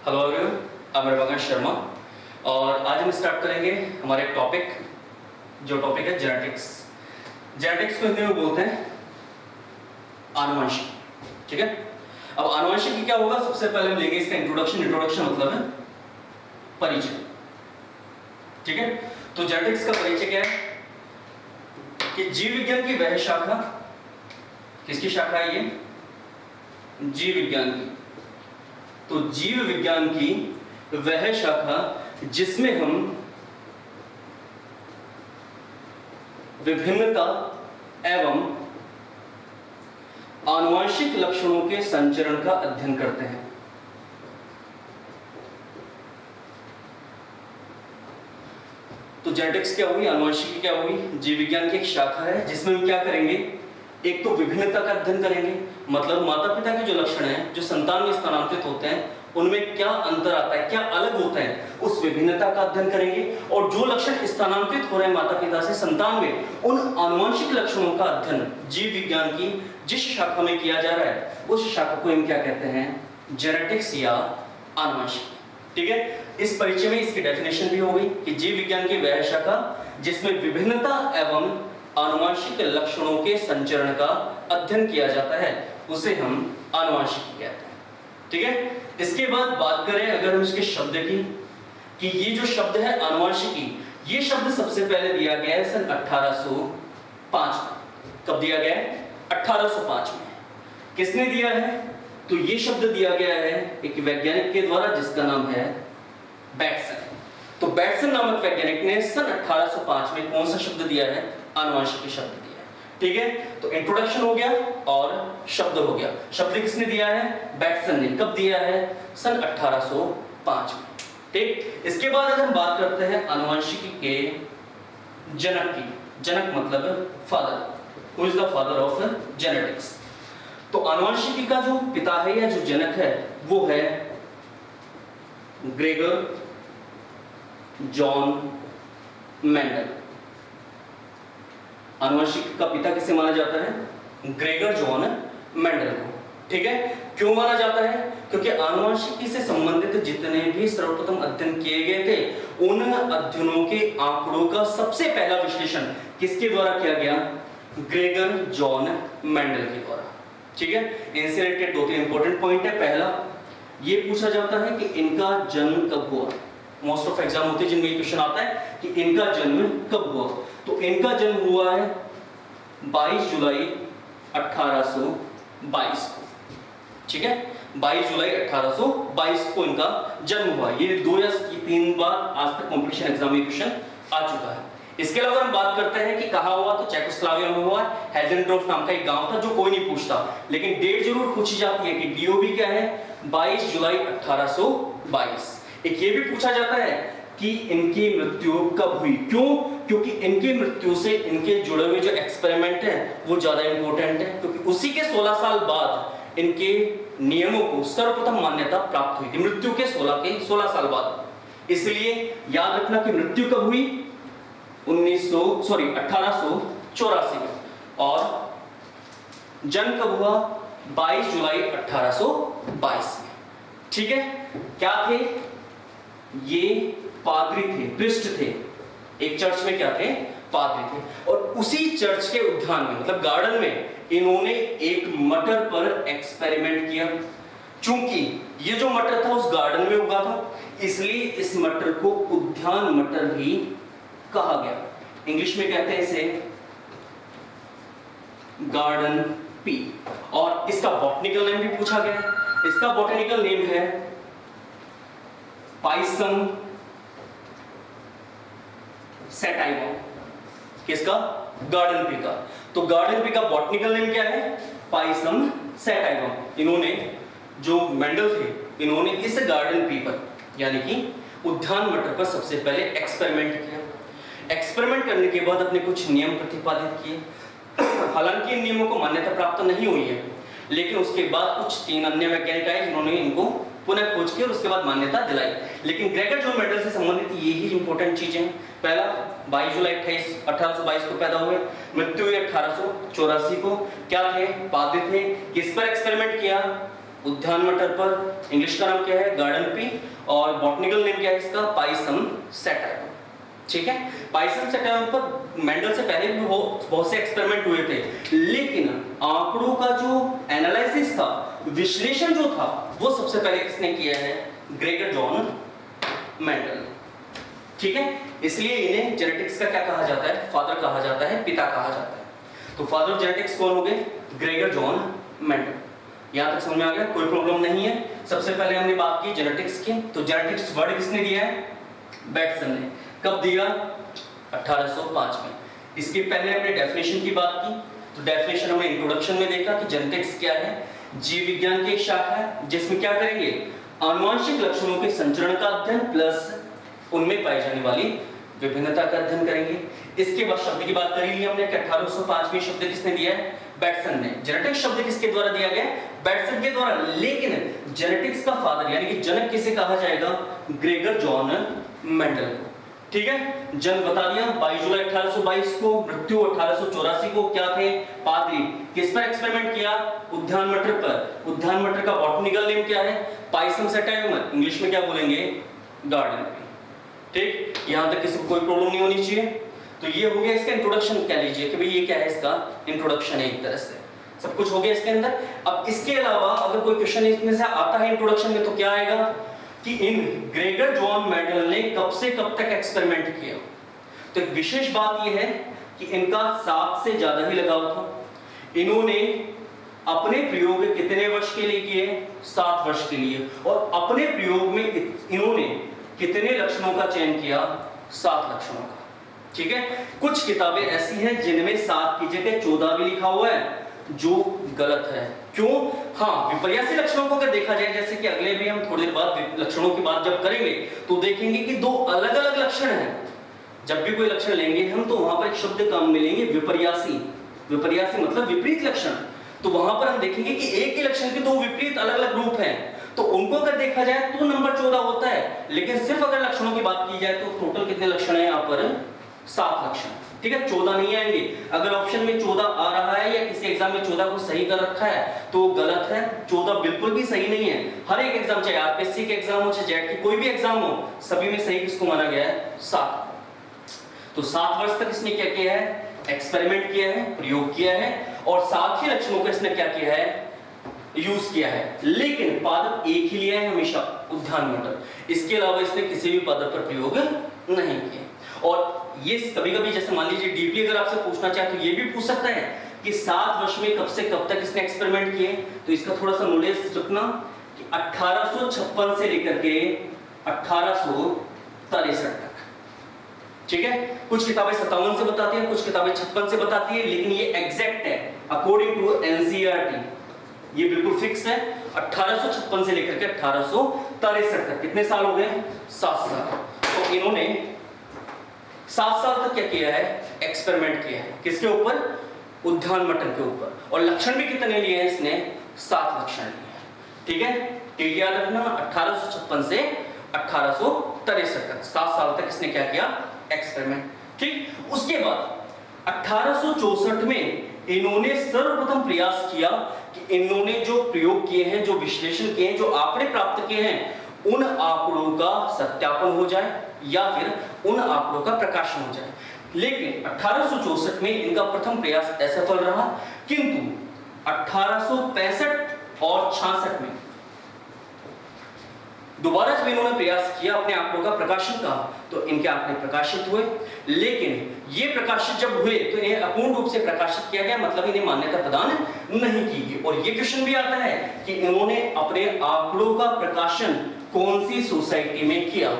Hello everyone, मैं रविकांत शर्मा और आज हम स्टार्ट करेंगे हमारे टॉपिक जो टॉपिक है जेनेटिक्स। जेनेटिक्स को हिंदी में बोलते हैं आनुवंशिकी। ठीक है, अब आनुवंशिकी क्या होगा, सबसे पहले हम लेंगे इसका इंट्रोडक्शन। इंट्रोडक्शन मतलब है परिचय। ठीक है, तो जेनेटिक्स का परिचय क्या है कि जीव विज्ञान की वह शाखा, किसकी शाखा है ये? जीव विज्ञान की। तो जीव विज्ञान की वह शाखा जिसमें हम विभिन्नता एवं आनुवंशिक लक्षणों के संचरण का अध्ययन करते हैं। तो जेनेटिक्स क्या हुई, आनुवंशिकी क्या हुई? जीव विज्ञान की एक शाखा है जिसमें हम क्या करेंगे, एक तो विभिन्नता का अध्ययन करेंगे, मतलब माता पिता के जो लक्षण हैं जो संतान में स्थानांतरित होते हैं उनमें क्या अंतर आता है, क्या अलग होता है, उस विभिन्नता का अध्ययन करेंगे। और जो लक्षण स्थानांतरित हो रहे हैं माता पिता से संतान में, उन आनुवंशिक लक्षणों का अध्ययन जीव विज्ञान की जिस शाखा में किया जा रहा है उस शाखा को हम क्या कहते हैं? जेनेटिक्स या आनुवंशिकी। ठीक है, इस परिचय में इसकी डेफिनेशन भी हो गई कि जीव विज्ञान की वह शाखा जिसमें विभिन्नता एवं आनुवंशिक लक्षणों के संचरण का अध्ययन किया जाता है उसे हम आनुवंशिकी कहते हैं। ठीक है, इसके बाद बात करें अगर हम इसके शब्द की, कि ये जो शब्द है आनुवंशिकी, ये शब्द सबसे पहले दिया गया है सन 1805 में। कब दिया गया है? 1805 में। किसने दिया है? तो ये शब्द दिया गया है एक वैज्ञानिक के द्वारा जिसका नाम है बैटसन। तो बैटसन नामक वैज्ञानिक ने सन 1805 में कौन सा शब्द दिया है? आनुवंशिकी शब्द दिया है। ठीक है, तो इंट्रोडक्शन हो गया और शब्द हो गया। शब्द किसने दिया है? बैटसन ने। कब दिया है? सन 1805 में। ठीक, इसके बाद अगर हम बात करते हैं आनुवंशिकी के जनक की। जनक मतलब father. Who is the father of genetics? तो आनुवंशिकी का जो पिता है या जो जनक है वो है ग्रेगर जॉन मेंडल। आनुवंशिकी का पिता किसे माना जाता है? ग्रेगर जॉन मेंडल को। ठीक है, क्यों माना जाता है? क्योंकि आनुवंशिकी से संबंधित जितने भी सर्वप्रथम अध्ययन किए गए थे उन अध्ययनों के आंकड़ों का सबसे पहला विश्लेषण किसके द्वारा किया गया? ग्रेगर जॉन मेंडल के द्वारा। ठीक है, इनसे रिलेटेड दो तीन इंपॉर्टेंट पॉइंट है। पहला, ये पूछा जाता है कि इनका जन्म कब हुआ। मोस्ट ऑफ एग्जाम होते हैं जिनमें ये क्वेश्चन आता है कि इनका जन्म कब हुआ। तो इनका जन्म हुआ है 22 जुलाई 1822 को। ठीक है, 22 जुलाई 1822 को इनका जन्म हुआ। ये 2 या 3 बार आज तक कॉम्पिटिशन एग्जाम में क्वेश्चन आ चुका है। इसके अलावा हम बात करते हैं कि कहां हुआ, तो चेकोस्लोवाकिया में हुआ। हेजेनडॉर्फ नाम का एक गांव था जो कोई नहीं पूछता, लेकिन डेट जरूर पूछी जाती है कि डीओबी क्या है? 22 जुलाई 1822। एक ये भी पूछा जाता है कि इनकी मृत्यु कब हुई। क्यों? क्योंकि इनकी मृत्यु से इनके जुड़े हुए जो एक्सपेरिमेंट हैं वो ज्यादा इंपॉर्टेंट है, क्योंकि उसी के 16 साल बाद इनके नियमों को सर्वप्रथम मान्यता प्राप्त हुई थी, मृत्यु के 16 साल बाद। इसलिए याद रखना कि मृत्यु कब हुई? 1884 में। और जन्म कब हुआ? 22 जुलाई 1822 में। ठीक है, क्या थे ये? पादरी थे, प्रिस्ट थे। एक चर्च में क्या थे? पादरी थे। और उसी चर्च के उद्यान में मतलब गार्डन में इन्होंने एक मटर पर एक्सपेरिमेंट किया। चूंकि ये जो मटर था उस गार्डन में उगा था, इसलिए इस मटर को उद्यान मटर भी कहा गया। इंग्लिश में कहते हैं इसे गार्डन पी। और इसका बॉटनिकल नेम भी पूछा गया है। इसका बॉटनिकल नेम है पाइसम सेटाइवम। किसका? गार्डन पी का। तो गार्डन पी का बॉटनिकल नेम क्या है? Pisum sativum. इन्होंने जो मेंडल थे इन्होंने इस गार्डन पी पर यानी कि उद्यान मटर पर सबसे पहले एक्सपेरिमेंट किया। एक्सपेरिमेंट करने के बाद अपने कुछ नियम प्रतिपादित किए। हालांकि इन नियमों को मान्यता प्राप्त नहीं हुई है, लेकिन उसके बाद कुछ 3 अन्य वैज्ञानिक आए जिन्होंने इनको पुनः खोज की और उसके बाद मान्यता दिलाई। लेकिन ग्रेगर जॉन मेंडल से संबंधित यही इंपॉर्टेंट चीजें। पहला, 22 जुलाई 1822 को पैदा हुए, मृत्यु हुई 1884 को। क्या थे? पादरी थे। किस पर एक्सपेरिमेंट किया? उद्यान मटर पर। इंग्लिश का नाम क्या है? Garden pea. और बॉटनिकल नेम क्या है इसका? Pisum sativum. ठीक है, पाइसम सैटिवम पर मेंडल से पहले भी बहुत से एक्सपेरिमेंट हुए थे, लेकिन आंकड़ों का जो एनालिसिस था, विश्लेषण जो था, वो सबसे पहले किसने किया है? Gregor John Mendel. ठीक है, इसलिए इन्हें जेनेटिक्स का क्या कहा जाता है? फादर कहा जाता है, पिता कहा जाता है। तो फादर ऑफ जेनेटिक्स कौन हो गए? Gregor John Mendel. यहां तक समझ में आ गया? कोई प्रॉब्लम नहीं है। सबसे पहले हमने बात की जेनेटिक्स की, तो जेनेटिक्स वर्ड किसने दिया है? बैटसन ने। कब दिया? 1805 में। इसके पहले हमने डेफिनेशन की बात की, तो डेफिनेशन हमने इंट्रोडक्शन में देखा कि जेनेटिक्स क्या है? जीव विज्ञान की एक शाखा है जिसमें क्या करेंगे? आनुवंशिक लक्षणों के संचरण का अध्ययन प्लस उनमें पाई जाने वाली विभिन्नता का अध्ययन करेंगे। इसके बाद शब्द की बात करी ली हमने कि 1805 में शब्द किसने दिया है? बैटसन ने। जेनेटिक्स शब्द किसके द्वारा दिया गया? बैटसन के द्वारा। लेकिन जेनेटिक्स का फादर यानी कि जनक किसे कहा जाएगा? ग्रेगर जॉन मेंडल को। ठीक है, जन्म बता दिया 22 जुलाई 1822 को, मृत्यु 1884 को। क्या थे? पादरी। किस पर एक्सपेरिमेंट किया? उद्यान मटर पर। उद्यान मटर का बॉटनिकल नेम क्या है? Pisum sativum. इंग्लिश में क्या बोलेंगे? गार्डन। ठीक, यहां तक किसी को कोई प्रॉब्लम नहीं होनी चाहिए। तो ये हो गया इसका इंट्रोडक्शन, कह लीजिए कि भाई ये क्या है? इसका इंट्रोडक्शन है, एक तरह से सब कुछ हो गया इसके अंदर। अब इसके अलावा अगर कोई क्वेश्चन इसमें से आता है इंट्रोडक्शन में, तो क्या आएगा कि इन ग्रेगर जॉन मेंडल ने कब से कब तक एक्सपेरिमेंट किया? तो एक विशेष बात यह है कि इनका 7 से ज्यादा ही लगाव था। इन्होंने अपने प्रयोग कितने वर्ष के लिए किए? 7 वर्ष के लिए। और अपने प्रयोग में इन्होंने कितने लक्षणों का चयन किया? 7 लक्षणों का। ठीक है, कुछ किताबें ऐसी हैं जिनमें 7 की जगह 14 भी लिखा हुआ है, जो गलत है। क्यों? हाँ, विपर्यासी लक्षणों को अगर देखा जाए, जैसे कि अगले भी हम थोड़ी देर बाद लक्षणों की बात जब करेंगे तो देखेंगे कि 2 अलग अलग लक्षण हैं। जब भी कोई लक्षण लेंगे हम, तो वहां पर एक शब्द काम मिलेंगे विपर्यासी। विपर्यासी मतलब विपरीत लक्षण। तो वहां पर हम देखेंगे कि एक ही लक्षण के 2 विपरीत अलग अलग रूप हैं, तो उनको अगर देखा जाए तो नंबर 14 होता है। लेकिन सिर्फ अगर लक्षणों की बात की जाए तो टोटल कितने लक्षण हैं यहाँ पर? 7 लक्षण। ठीक है, 14 नहीं आएंगे। अगर ऑप्शन में 14 आ रहा है या किसी एग्जाम में 14 को सही कर रखा है तो गलत है। 14 बिल्कुल भी सही नहीं है। हर एक एग्जाम, चाहे आरपीएससी के एग्जाम हो, चाहे जेट की कोई भी एग्जाम हो, सभी में सही किसको माना गया है? 7। तो 7 वर्ष तक इसने क्या किया है? एक्सपेरिमेंट किया है, प्रयोग किया है, और 7 ही लक्षणों का इसने क्या किया है? यूज किया है। लेकिन पादप एक ही लिया है हमेशा, उद्यान मटर। इसके अलावा इसने किसी भी पादप पर प्रयोग नहीं किया। और ये कभी-कभी जैसे मान लीजिए डीपली अगर आपसे पूछना चाहे तो ये भी पूछ सकता है कि 7 वर्ष में कब से कब तक इसने एक्सपेरिमेंट किए। तो इसका थोड़ा सा नॉलेज रखना कि 1856 से लेकर के 1863 तक। ठीक है, कुछ किताबें 57 से बताती हैं, कुछ किताबें 56 से बताती है, लेकिन ये एग्जैक्ट है अकॉर्डिंग टू एनसीईआरटी। ये बिल्कुल फिक्स है। 1856 से लेकर के 1863 तक कितने साल हो गए? 7 साल। तो इन्होंने 7 साल तक क्या किया है? एक्सपेरिमेंट किया है। किसके ऊपर? उद्यान मटर के ऊपर। और लक्षण भी कितने लिए हैं इसने? 7 लक्षण लिए हैं। ठीक है, डेट याद रखना, 1856 से 1863 तक 7 साल तक इसने क्या किया? एक्सपेरिमेंट। ठीक, उसके बाद 1864 में इन्होंने सर्वप्रथम प्रयास किया कि इन्होंने जो प्रयोग किए हैं, जो विश्लेषण किए हैं, जो आंकड़े प्राप्त किए हैं, उन आंकड़ों का सत्यापन हो जाए या फिर उन आंकड़ों का प्रकाशन हो जाए। लेकिन 1864 में इनका प्रथम प्रयास असफल रहा, किंतु 1865 और 66 में दोबारा जब इन्होंने प्रयास किया अपने आंकड़ों का प्रकाशन का, तो इनके आंकड़े प्रकाशित हुए। लेकिन ये प्रकाशित जब हुए तो इन्हें अपूर्ण रूप से प्रकाशित किया गया, मतलब इन्हें मान्यता प्रदान नहीं की गई। और ये क्वेश्चन भी आता है कि इन्होंने अपने आंकड़ों का प्रकाशन कौन सी सोसाइटी में किया।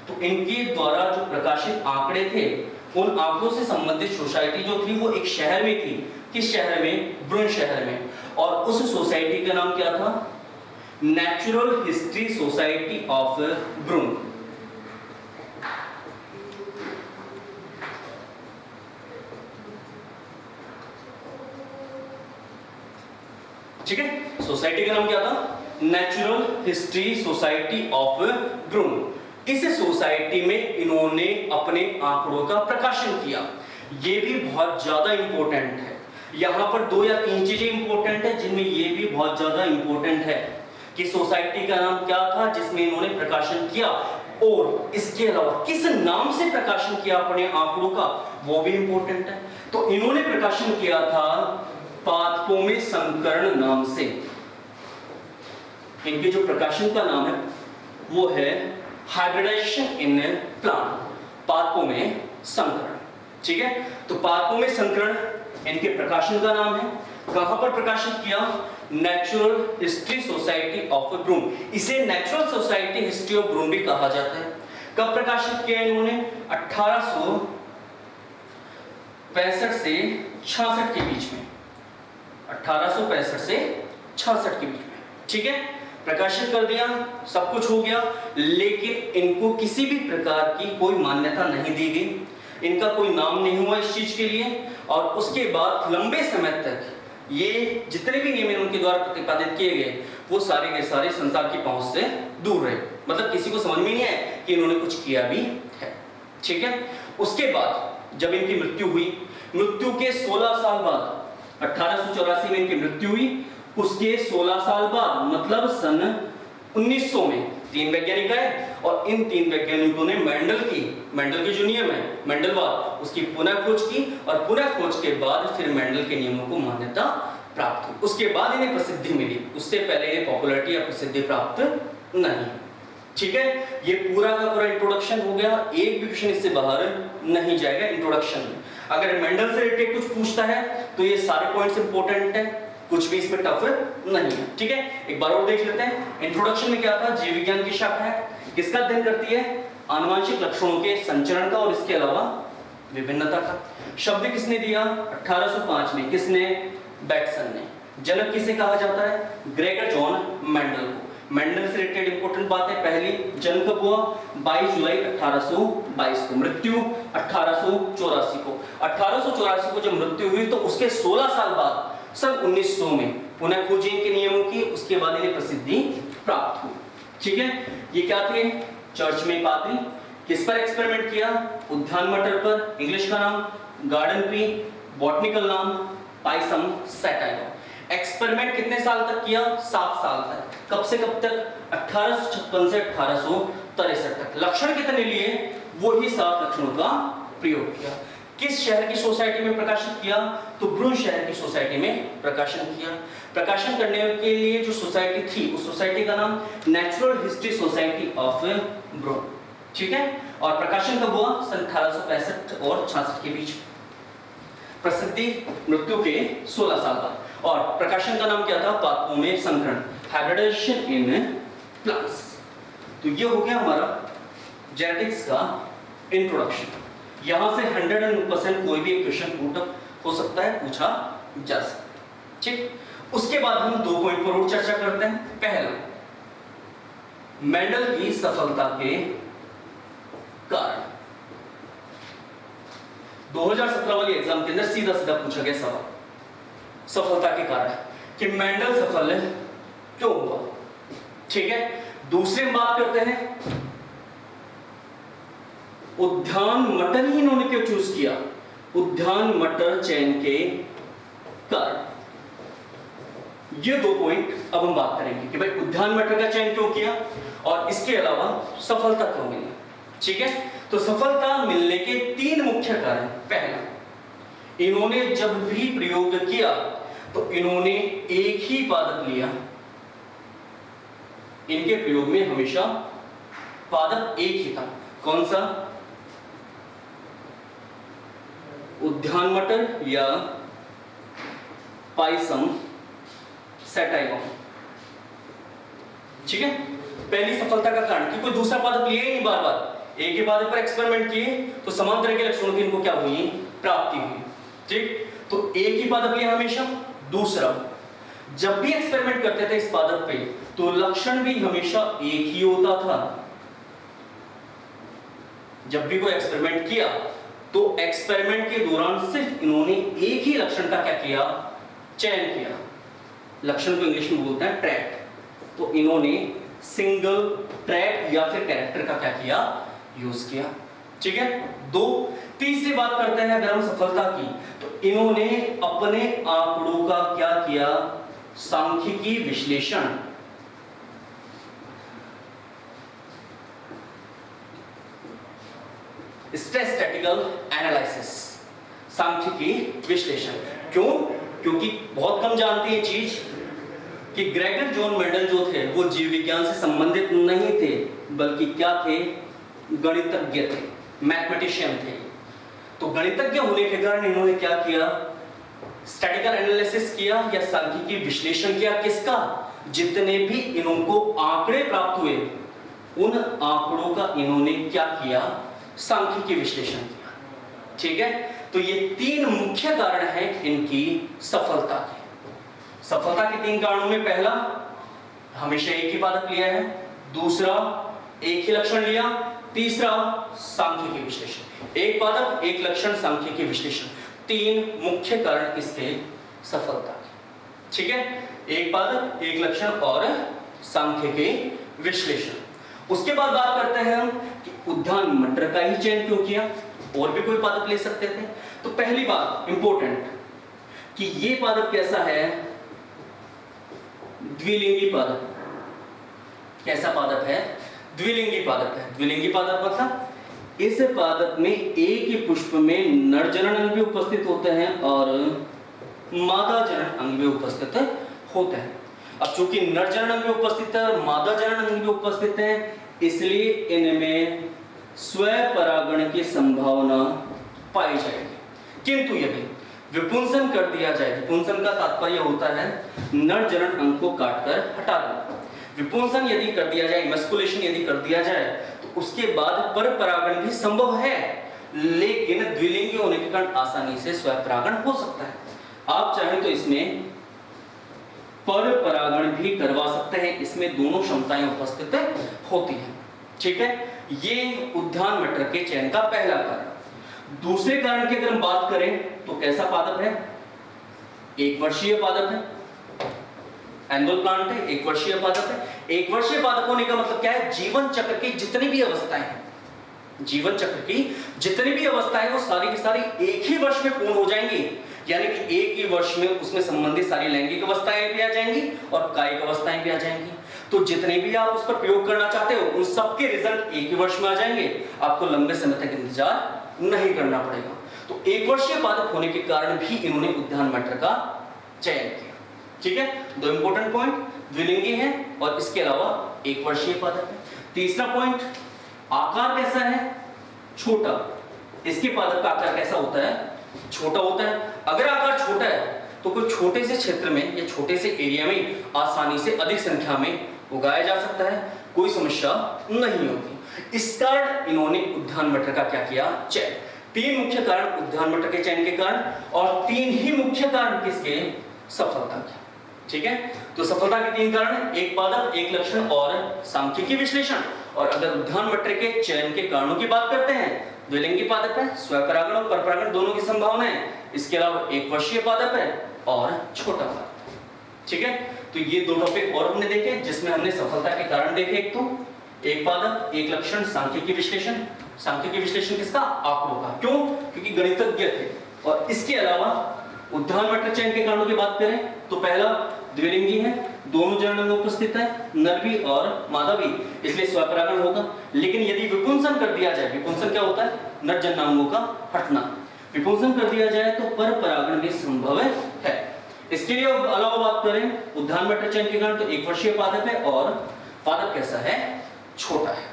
तो इनके द्वारा जो प्रकाशित आंकड़े थे, उन आंकड़ों से संबंधित सोसाइटी जो थी वो एक शहर में थी। किस शहर में? ब्रून शहर में। और उस सोसाइटी का नाम क्या था? Natural history society of Brunn. ठीक है, सोसाइटी का नाम क्या था? Natural history society of Brunn. इस सोसाइटी में इन्होंने अपने आंकड़ों का प्रकाशन किया। ये भी बहुत ज्यादा इंपॉर्टेंट है। यहां पर 2 या 3 चीजें इंपॉर्टेंट है जिनमें ये भी बहुत ज्यादा इंपॉर्टेंट है। कि सोसाइटी का नाम क्या था जिसमें इन्होंने प्रकाशन किया, और इसके अलावा किस नाम से प्रकाशन किया अपने आंकड़ों का, वो भी इंपॉर्टेंट है। तो इन्होंने प्रकाशन किया था पादपों में संकरण नाम से। इनके जो प्रकाशन का नाम है वो है हाइब्रिडाइजेशन इन प्लांट, पादपों में संकरण। ठीक है, तो पादपों में संकरण इनके प्रकाशन का नाम है। कहां पर प्रकाशित किया? Natural history society of Brunn. इसे natural society history of Brunn भी कहा जाता है। कब प्रकाशित किया इन्होंने? 1865 से 66 के बीच में, 1865 से 66 के बीच में। ठीक है, प्रकाशित कर दिया, सब कुछ हो गया, लेकिन इनको किसी भी प्रकार की कोई मान्यता नहीं दी गई, इनका कोई नाम नहीं हुआ इस चीज के लिए। और उसके बाद लंबे समय तक ये जितने भी नियम उनके द्वारा प्रतिपादित किए गए वो सारे के सारे संसार की पहुंच से दूर रहे, मतलब किसी को समझ में नहीं आया कि इन्होंने कुछ किया भी है। ठीक है, उसके बाद जब इनकी मृत्यु हुई, मृत्यु के 16 साल बाद 1884 में इनकी मृत्यु हुई, उसके 16 साल बाद मतलब सन 1900 में 3 वैज्ञानिक आए और इन 3 वैज्ञानिकों ने मेंडल के जो नियम है मेंडलवाद, उसकी पुनः खोज की, और पुनः खोज के बाद फिर मेंडल के नियमों को मान्यता प्राप्त हुई। उसके बाद इन्हें प्रसिद्धि मिली, उससे पहले इन्हें पॉपुलैरिटी या प्रसिद्धि प्राप्त नहीं। ठीक है, ये पूरा का पूरा इंट्रोडक्शन हो गया, एक भी क्वेश्चन इससे बाहर नहीं जाएगा इंट्रोडक्शन में। अगर मेंडल से रिलेटेड कुछ पूछता है तो ये सारे पॉइंट्स इंपॉर्टेंट है, कुछ भी इसमें टफ नहीं है। ठीक है, एक बार और देख लेते हैं। इंट्रोडक्शन में क्या था? जीव विज्ञान की शाखा है, किसका अध्ययन करती है? आनुवंशिक लक्षणों के संचरण का और इसके अलावा विभिन्नता का। शब्द किसने दिया? 1805 में। किसने? बैटसन ने। जनक किसे कहा जाता है? ग्रेगर जॉन मेंडल को। मेंडल से रिलेटेड इंपॉर्टेंट बात है, पहली, जन्म कब हुआ? 22 जुलाई 1822 को। मृत्यु 1884 को। 1884 को जब मृत्यु हुई तो उसके 16 साल बाद सन 1900 में पुनः खोज इनके नियमों की, उसके बाद इन्हें प्रसिद्धि प्राप्त हुई। ठीक है, ये क्या थे? चर्च में पादरी। किस पर एक्सपेरिमेंट किया? उद्यान मटर पर। इंग्लिश का नाम गार्डन पी, बॉटनिकल नाम पाइसम सैटाइवा। एक्सपेरिमेंट कितने साल तक किया? 7 साल तक। कब से कब तक? 1856 से 1863 तक। लक्षण कितने लिए? वही 7 लक्षणों का प्रयोग किया। किस शहर की सोसाइटी में प्रकाशित किया? तो ब्रून शहर की सोसाइटी में प्रकाशन किया। प्रकाशन करने के लिए जो सोसाइटी थी उस सोसाइटी का नाम natural history society of Brunn. ठीक है, और प्रकाशन कब हुआ? सन 1865 और 66 के बीच। प्रसिद्धि मृत्यु के 16 साल बाद। और प्रकाशन का नाम क्या था? पादपों में संकरण, हाइब्रिडाइजेशन इन प्लांट्स। तो ये हो गया हमारा जेनेटिक्स का इंट्रोडक्शन। यहां से 100% कोई भी एक क्वेश्चन पुट हो सकता है, पूछा जा सकता है। ठीक, उसके बाद हम 2 पॉइंट पर और चर्चा करते हैं। पहला, मेंडल की सफलता के कारण। 2017 वाली एग्जाम के अंदर सीधा सीधा पूछा गया सवाल, सफलता के कारण कि मेंडल सफल क्यों हुआ। ठीक है, दूसरे बात करते हैं उद्यान मटर ही इन्होंने क्यों चूज किया? उद्यान मटर चयन के कारण। ये 2 पॉइंट अब हम बात करेंगे कि भाई उद्यान मटर का चयन क्यों किया और इसके अलावा सफलता क्यों मिली। ठीक है, तो सफलता मिलने के 3 मुख्य कारण। पहला, इन्होंने जब भी प्रयोग किया तो इन्होंने एक ही पादप लिया। इनके प्रयोग में हमेशा पादप एक ही था। कौन सा? उद्यान मटर या पाइसम सैटाइवा। ठीक है, पहली सफलता का कारण कि कोई दूसरा पादप लिए ही नहीं, बार बार एक ही पादप पर एक्सपेरिमेंट किए तो समान तरह के लक्षणों की इनको क्या हुई? प्राप्ति हुई। ठीक, तो एक ही पादप लिया हमेशा। दूसरा, जब भी एक्सपेरिमेंट करते थे इस पादप पे तो लक्षण भी हमेशा एक ही होता था। जब भी कोई एक्सपेरिमेंट किया तो एक्सपेरिमेंट के दौरान सिर्फ इन्होंने एक ही लक्षण का क्या किया? चयन किया। लक्षण को इंग्लिश में बोलते हैं ट्रैट। तो इन्होंने सिंगल ट्रैट या फिर कैरेक्टर का क्या किया? यूज किया। ठीक है, 2। तीसरी बात करते हैं अगर हम सफलता की, तो इन्होंने अपने आंकड़ों का क्या किया? सांख्यिकी विश्लेषण स्टैटिस्टिकल एनालिसिस, सांख्यिकी विश्लेषण। क्यों? क्योंकि बहुत कम जानते हैं चीज कि ग्रेगर जॉन मेंडल जो थे वो जीव विज्ञान से संबंधित नहीं थे, बल्कि क्या थे? गणितज्ञ थे, मैथमेटिशियन थे। तो गणितज्ञ होने के कारण इन्होंने क्या किया? स्टैटिस्टिकल एनालिसिस किया या सांख्यिकी विश्लेषण किया। किसका? जितने भी इनको आंकड़े प्राप्त हुए उन आंकड़ों का इन्होंने क्या किया? सांख्यिकी विश्लेषण किया। ठीक है, तो ये तीन मुख्य कारण हैं इनकी सफलता के। सफलता के तीन कारणों में पहला, हमेशा एक ही पादप लिया है, दूसरा एक ही लक्षण लिया, तीसरा सांख्यिकी विश्लेषण। एक पादप, एक लक्षण, सांख्यिकी विश्लेषण, तीन मुख्य कारण इसके सफलता के। ठीक है, एक पादप, एक लक्षण और सांख्यिकी विश्लेषण। उसके बाद बात करते हैं हम कि उद्यान मटर का ही चयन क्यों किया? और भी कोई पादप ले सकते थे। तो पहली बात इंपॉर्टेंट कि ये पादप कैसा है? द्विलिंगी पादप। कैसा पादप है? द्विलिंगी पादप है। द्विलिंगी पादप मतलब इस पादप में एक ही पुष्प में नर जनन अंग भी उपस्थित होते हैं और मादा जनन अंग भी उपस्थित होते हैं। अब चूंकि नर जनन अंग भी उपस्थित है और मादा जनन अंग भी उपस्थित है, इसलिए इनमें स्वपरागण की संभावना पाई जाएगी। किंतु यदि विपुंसन कर दिया जाए, विपुंसन का तात्पर्य होता है नर जनन अंग को काटकर हटा देना। विपुंसन यदि कर दिया जाए, इमस्कुलेशन यदि कर दिया जाए, तो उसके बाद परपरागण भी संभव है, लेकिन द्विलिंगी होने के कारण आसानी से स्वपरागण हो सकता है। आप चाहें तो इसमें परपरागण भी करवा सकते हैं, इसमें दोनों क्षमताएं उपस्थित होती हैं। ठीक है, ये उद्यान मटर के चयन का पहला कारण। दूसरे कारण की अगर हम बात करें तो कैसा पादप है? एक वर्षीय पादप है, एनुअल प्लांट है, एक वर्षीय पादप है। एक वर्षीय पादप होने का मतलब क्या है? जीवन चक्र की जितनी भी अवस्थाएं हैं, जीवन चक्र की जितनी भी अवस्थाएं वो सारी की सारी एक ही वर्ष में पूर्ण हो जाएंगी। यानी कि एक ही वर्ष में उसमें संबंधित सारी लैंगिक अवस्थाएं भी आ जाएंगी और कायिक अवस्थाएं भी आ जाएंगी। तो जितने भी आप उस पर प्रयोग करना चाहते हो उन सबके रिजल्ट एक ही वर्ष में आ जाएंगे, आपको लंबे समय तक इंतजार नहीं करना पड़ेगा। तो एक वर्षीय पादप होने के कारण भी इन्होंने उद्यान मटर का चयन किया। ठीक है, दो इंपॉर्टेंट पॉइंट, द्विलिंगी है और इसके अलावा एक वर्षीय पादप है। तीसरा पॉइंट, आकार कैसा है? छोटा। इसके पादप का आकार कैसा होता है? छोटा होता है। अगर आकार छोटा है तो कोई छोटे से क्षेत्र में या छोटे से एरिया में आसानी से अधिक संख्या में उगाया जा सकता है, कोई समस्या नहीं होती। इस कारण इन्होंने उद्यान मटर का क्या किया? चयन। तीन मुख्य कारण उद्यान मटर के चयन के कारण और तीन ही मुख्य कारण किसके? सफलता के। ठीक है, तो सफलता के तीन कारण, एक पादप, एक लक्षण और सांख्यिकी विश्लेषण। और अगर उद्यान मटर के चयन के कारणों की बात करते हैं, द्विलिंगी पादप है, स्वपरागण और परपरागण दोनों की संभावना है। इसके अलावा एक वर्षीय पादप है और छोटा पादप। ठीक है, तो ये दो टॉपिक और हमने देखे जिसमें हमने सफलता के कारण देखे। एक तो एक पादप, एक लक्षण, सांख्यिकी विश्लेषण। सांख्यिकी विश्लेषण किसका? आंकड़ों का। क्यों? क्योंकि गणितज्ञ थे। और इसके अलावा उद्यान मटर चयन के कारणों की बात करें तो पहला द्विलिंगी है, दोनों जनन में उपस्थित है, नर भी और मादा भी, इसलिए स्वपरागण होगा। लेकिन यदि विपुंसन कर दिया जाए, विपुंसन क्या होता है? नर जननांगों का हटना। विपुंसन कर दिया जाए तो परपरागण भी संभव है। इसके लिए अलावा बात करें उद्यान मटर चयन के कारण तो एक वर्षीय पादप है और पादप कैसा है? छोटा है।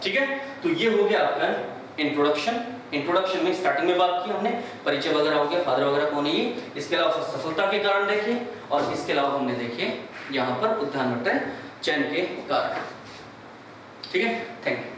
ठीक है, तो ये हो गया आपका इंट्रोडक्शन। इंट्रोडक्शन में स्टार्टिंग में बात की हमने, परिचय वगैरह हो गया, फादर वगैरह कौन है ये। इसके अलावा सफलता के कारण देखे और इसके अलावा हमने देखे यहाँ पर उद्यान मटर चयन के कारण। ठीक है, थैंक यू।